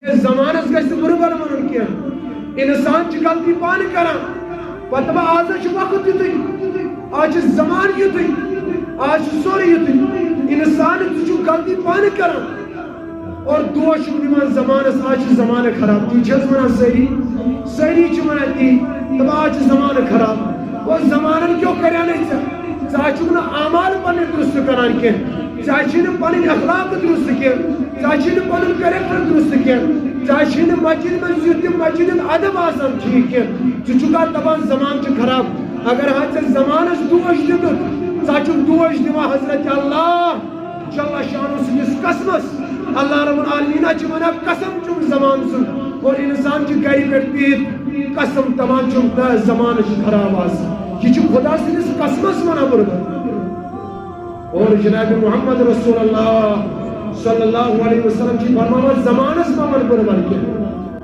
زمانس گژھِ بربر ونُن کینٛہہ انسان چھُ غلطی پانہٕ کران پتہٕ دپان آز چھُ وقت یُتُے آز چھُ زمان یُتُے آز چھُ سورُے یُتُے انسان ژٕ چھُکھ غلطی پانہٕ کران اور دوش چھُکھ دِوان زمانس آز چھُ زمانہٕ خراب تی چھِ حظ ونان سٲری چھِ ونان تی دپان آز چھُ زمانہٕ خراب اور زمانن کیوں کریانے ژےٚ ژٕ چھُکھ نہٕ اعمال پنٕنۍ درست کران کینٛہہ ژےٚ چھِی نہٕ پنٕنۍ اخلاق درست کینٛہہ ژےٚ چھِی نہٕ پنُن کریکٹر درست کینٛہہ ژےٚ چھِی نہٕ مسجد منٛز یُتھ تہِ مسجد ادب آسان ٹھیٖک کینٛہہ ژٕ چھُکھ دپان زمان چھُ خراب اگر ژےٚ زمانس دوش دِتُکھ ژٕ چھُکھ دوش دِوان حضرت اللہ جل شانہ سٕنٛدِس قسمس اللہ رب العالمین چھِ ونان قسم چھُم زمان سُنٛد اور انسان چھُ گرِ پٮ۪ٹھ بِہِتھ قسم دپان چھُم زمانہٕ چھُ خراب آسان یہ چھُ خدا سٕنٛدِس قسمس ونان بربر اور جناب محمد رسول اللہ صلی اللہ علیہ وسلم چھِ فرماوان زمانس ما ون بربر کینٛہہ